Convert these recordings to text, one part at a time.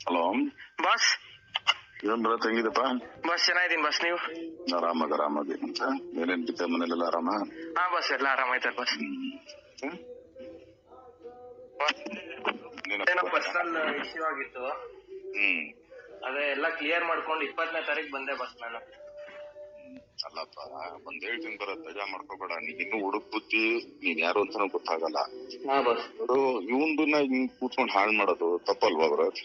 Hello boss. ಏನ್ ಬರತ್ ಹೆಂಗಿದಪ್ಪ? Boss ಚೆನ್ನಾಗಿದ್ದೀನಿ ಬಾಸ್, ನೀವು? ಆರಾಮಾಗಿ ಏನೇನ್ ಬಿದ್ದ ಮನೇಲೆಲ್ಲ ಆರಾಮ? ಹಾ ಬಾಸ್, ಎಲ್ಲ ಆರಾಮಾಯ್ತಾರ ಬಾಸ್. ಏನೋ ಪರ್ಸನಲ್ ಇಶ್ಯೂ ಆಗಿತ್ತು, ಅದೇ ಎಲ್ಲ ಕ್ಲಿಯರ್ ಮಾಡ್ಕೊಂಡು 20ನೇ ತಾರೀಕು ಬಂದೆ ಬಾಸ್ ನಾನು. ಅಲ್ಲಪ್ಪ, ಒಂದ್ ಹೇಳ್ತೀನಿ ಬರತ್, ಬೇಜಾ ಮಾಡ್ಕೋಬೇಡ. ನೀನ್ ಇನ್ನು ಹುಡುಕ್ ಬುದ್ಧಿ, ನೀನ್ ಯಾರು ಅಂತಾನು ಗೊತ್ತಾಗಲ್ಲ. ಹಾ ಬಾಸ್. ಇವಂದನ್ನ ಹಿಂಗ್ ಕೂತ್ಕೊಂಡ್ ಹಾಳ್ ಮಾಡೋದು ತಪ್ಪಲ್ವಾ ಬರತ್?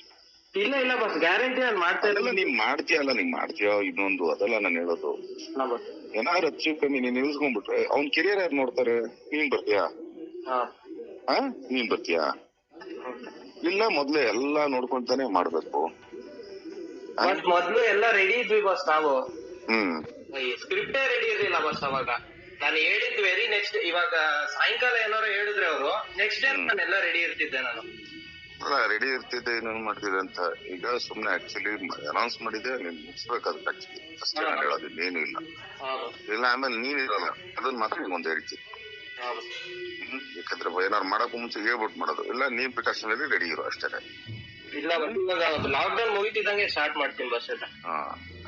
ಇಲ್ಲ ಬಾಸ್, ಗ್ಯಾರಂಟಿ ನಾನು ಮಾಡ್ತಾ ಇಲ್ಲ. ನೀನ್ ಮಾಡ್ತೀಯ ಇನ್ನೊಂದು, ಅದೆಲ್ಲ ನಾನು ಹೇಳೋದು. ಏನಾದ್ರು ಹೆಚ್ಚು ಕಮ್ಮಿ ನೀನ್ ನಿಲ್ಸ್ಕೊಂಡ್ಬಿಟ್ರೆ ಅವ್ನ್ ಕೆರಿಯರ್ ಯಾರು ನೋಡ್ತಾರೆ? ನೀನ್ ಬರ್ತೀಯಾ? ನೀನ್ ಬರ್ತೀಯಾ? ಇಲ್ಲ ಮೊದ್ಲೇ ಎಲ್ಲಾ ನೋಡ್ಕೊಂತಾನೆ ಮಾಡ್ಬೇಕು. ಮೊದ್ಲು ಎಲ್ಲ ರೆಡಿ ಇದ್ವಿ ಬಾಸ್ ನಾವು. ಸ್ಕ್ರಿಪ್ಟೇ ರೆಡಿ ಇರ್ಲಿಲ್ಲ ಬಾಸ್ ಅವಾಗ. ನಾನು ಹೇಳಿದ್ ವೆರಿ ನೆಕ್ಸ್ಟ್, ಇವಾಗ ಸಾಯಂಕಾಲ ಏನಾರು ಹೇಳಿದ್ರೆ ಅವರು, ನೆಕ್ಸ್ಟ್ ಡೇ ನಾನೆಲ್ಲ ರೆಡಿ ಇರ್ತಿದ್ದೆ ನಾನು. ರೆಡಿ ಇರ್ತಿದ್ದೆ, ಇನ್ನೊಂದು ಮಾಡ್ತಿದ್ದೆ ಅಂತ. ಈಗ ಸುಮ್ನೆ ಆಕ್ಚುಲಿ ಅನೌನ್ಸ್ ಮಾಡಿದೆ, ನೀನ್ ಮುಗಿಸ್ಬೇಕಾದ್ರೆ ಆಕ್ಚುಲಿ ಅಷ್ಟೇ ನಾನು ಹೇಳೋದು, ಇನ್ನೇನು ಇಲ್ಲ. ಆಮೇಲೆ ನೀನ್ ಇರಲ್ಲ, ಅದನ್ನ ಮಾತ್ರ ನಿಮ್ಗೊಂದು ಹೇಳ್ತೀನಿ. ಯಾಕಂದ್ರೆ ಏನಾರು ಮಾಡಕ್ ಮುಂಚೆ ಹೇಳ್ಬಿಟ್ಟು ಮಾಡೋದು. ಇಲ್ಲ ನೀನ್ ಪ್ರಿಕಾಷನ್ ಅಲ್ಲಿ ರೆಡಿ ಇರೋ ಅಷ್ಟೇ. ಇಲ್ಲ ಲಾಕ್ಡೌನ್ ಮುಗಿತಿದ್ದಂಗೆ ಸ್ಟಾರ್ಟ್ ಮಾಡ್ತೀನಿ ಬಸ್.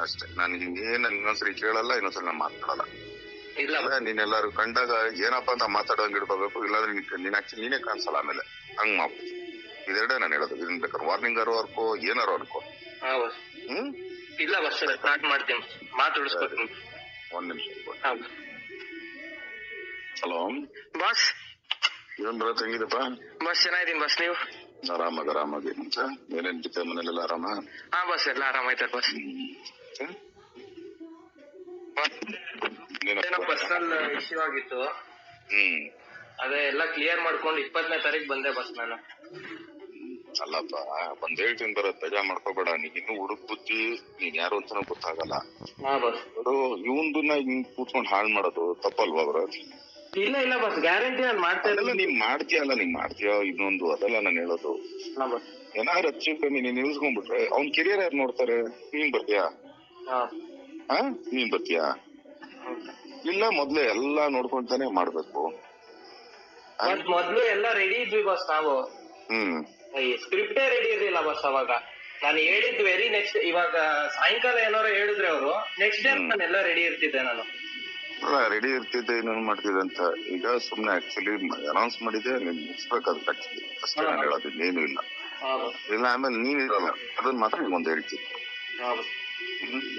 ಅಷ್ಟೇ. ನಾನು ಏನ್ ಇನ್ನೊಂದ್ಸರಿ ಕೇಳಲ್ಲ, ಇನ್ನೊಂದ್ಸರಿ ನಾನು ಮಾತಾಡಲ್ಲ. ಇಲ್ಲ ನೀನೆಲ್ಲಾರು ಕಂಡಾಗ ಏನಪ್ಪಾ ಅಂತ ಮಾತಾಡೋಂಗ್ ಇಡ್ಕೋಬೇಕು. ಇಲ್ಲಾಂದ್ರೆ ನೀನ್ ಆಕ್ಚುಲಿ ನೀನೇ ಕಾಣಿಸಲ್ಲ ಆಮೇಲೆ. ಹಂಗ್ ಮಾಡ್ಬೋದು. ಇದೆರಡೇ ನಾನು ಹೇಳೋದು. ಇದನ್ ಬೇಕಾದ್ರೆ ವಾರ್ನಿಂಗ್ ಅನ್ಕೋ, ಏನಾರು ಅನ್ಕೋ. ಇಲ್ಲ ಬಸ್, ಸ್ಟಾರ್ಟ್ ಮಾಡ್ತೀನಿ, ಮಾತಾಡಿಸ್ಕೊತೀನಿ. ಒಂದ್ ನಿಮಿಷ. Hello boss. ಏನ್ ಬರತ್ ಹೆಂಗಿದಪ್ಪ? ಬಾಸ್ ಚೆನ್ನಾಗಿದ್ದೀನಿ ಬಾಸ್, ನೀವು? ಆರಾಮಾಗಿ ಏನೇನ್ ಬಿದ್ದ ಮನೇಲೆಲ್ಲ ಆರಾಮ? ಹಾ ಬಾಸ್, ಎಲ್ಲ ಆರಾಮಾಯ್ತಾರ ಬಾಸ್. ಏನೋ ಪರ್ಸನಲ್ ಇಶ್ಯೂ ಆಗಿತ್ತು, ಅದೇ ಎಲ್ಲ ಕ್ಲಿಯರ್ ಮಾಡ್ಕೊಂಡು 20ನೇ ತಾರೀಕು ಬಂದೆ ಬಾಸ್ ನಾನು. ಅಲ್ಲಪ್ಪ, ಒಂದ್ ಹೇಳ್ತೀನಿ ಬರತ್, ಬೇಜಾ ಮಾಡ್ಕೋಬೇಡ. ನೀನ್ ಇನ್ನು ಹುಡುಕ್ ಬುದ್ಧಿ, ನೀನ್ ಯಾರು ಅಂತಾನು ಗೊತ್ತಾಗಲ್ಲ. ಇವಂದನ್ನ ಹಿಂಗ್ ಕೂತ್ಕೊಂಡ್ ಹಾಳ್ ಮಾಡೋದು ತಪ್ಪಲ್ವಾ ಬರತ್? ಇಲ್ಲ ಬಾಸ್, ಗ್ಯಾರಂಟಿ ನಾನು ಮಾಡ್ತಾ ಇಲ್ಲ. ನೀನ್ ಮಾಡ್ತೀಯ ಇನ್ನೊಂದು, ಅದೆಲ್ಲ ನಾನು ಹೇಳೋದು. ಏನಾದ್ರು ಹೆಚ್ಚು ಕಮ್ಮಿ ನೀನ್ ನಿಲ್ಸ್ಕೊಂಡ್ಬಿಟ್ರೆ ಅವ್ನ್ ಕೆರಿಯರ್ ಯಾರು ನೋಡ್ತಾರೆ? ನೀನ್ ಬರ್ತೀಯಾ? ನೀನ್ ಬರ್ತೀಯಾ? ಇಲ್ಲ ಮೊದ್ಲೇ ಎಲ್ಲಾ ನೋಡ್ಕೊಂತಾನೆ ಮಾಡ್ಬೇಕು. ಮೊದ್ಲು ಎಲ್ಲ ರೆಡಿ ಇದ್ವಿ ಬಾಸ್ ನಾವು. ಸ್ಕ್ರಿಪ್ಟೇ ರೆಡಿ ಇರ್ಲಿಲ್ಲ ಬಾಸ್ ಅವಾಗ. ನಾನು ಹೇಳಿದ್ ವೆರಿ ನೆಕ್ಸ್ಟ್, ಇವಾಗ ಸಾಯಂಕಾಲ ಏನಾರು ಹೇಳಿದ್ರೆ ಅವರು, ನೆಕ್ಸ್ಟ್ ಡೇ ನಾನೆಲ್ಲ ರೆಡಿ ಇರ್ತಿದ್ದೆ ನಾನು. ರೆಡಿ ಇರ್ತಿದ್ದೆ, ಇನ್ನೊಂದು ಮಾಡ್ತಿದ್ದೆ ಅಂತ. ಈಗ ಸುಮ್ನೆ ಆಕ್ಚುಲಿ ಅನೌನ್ಸ್ ಮಾಡಿದೆ, ನೀನ್ ಮುಗಿಸ್ಬೇಕಾದ್ರೆ ಆಕ್ಚುಲಿ ಅಷ್ಟೇ ನಾನು ಹೇಳೋದು, ಇನ್ನೇನು ಇಲ್ಲ. ಆಮೇಲೆ ನೀನ್ ಇರಲ್ಲ, ಅದನ್ನ ಮಾತ್ರ ನಿಮ್ಗೊಂದು ಹೇಳ್ತೀನಿ.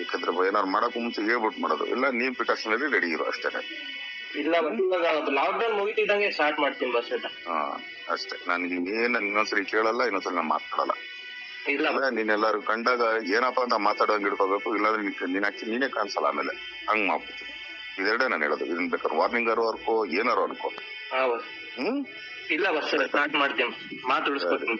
ಯಾಕಂದ್ರೆ ಏನಾರು ಮಾಡಕ್ ಮುಂಚೆ ಹೇಳ್ಬಿಟ್ಟು ಮಾಡೋದು. ಇಲ್ಲ ನೀನ್ ಪ್ರಿಕಾಷನ್ ಅಲ್ಲಿ ರೆಡಿ ಇರೋ ಅಷ್ಟೇ. ಇಲ್ಲ ಲಾಕ್ಡೌನ್ ಮುಗಿತಿದ್ದಂಗೆ ಸ್ಟಾರ್ಟ್ ಮಾಡ್ತೀನಿ ಬಸ್. ಅಷ್ಟೇ. ನಾನು ಏನ್ ಇನ್ನೊಂದ್ಸರಿ ಕೇಳಲ್ಲ, ಇನ್ನೊಂದ್ಸರಿ ನಾನು ಮಾತಾಡಲ್ಲ. ಇಲ್ಲ ನೀನೆಲ್ಲಾರು ಕಂಡಾಗ ಏನಪ್ಪಾ ಅಂತ ಮಾತಾಡೋಂಗ್ ಇಡ್ಕೋಬೇಕು. ಇಲ್ಲಾಂದ್ರೆ ನೀನ್ ಆಕ್ಚುಲಿ ನೀನೇ ಕಾಣಿಸಲ್ಲ ಆಮೇಲೆ. ಹಂಗ್ ಮಾಡ್ಬೋದು. ಇದೆರಡೇ ನಾನು ಹೇಳೋದು. ಇದನ್ ಬೇಕಾದ್ರೆ ವಾರ್ನಿಂಗ್ ಅನ್ಕೋ, ಏನಾರು ಅನ್ಕೋ. ಇಲ್ಲ ಬಸ್, ಸ್ಟಾರ್ಟ್ ಮಾಡ್ತೀನಿ, ಮಾತಾಡಿಸ್ಕೊತೀನಿ.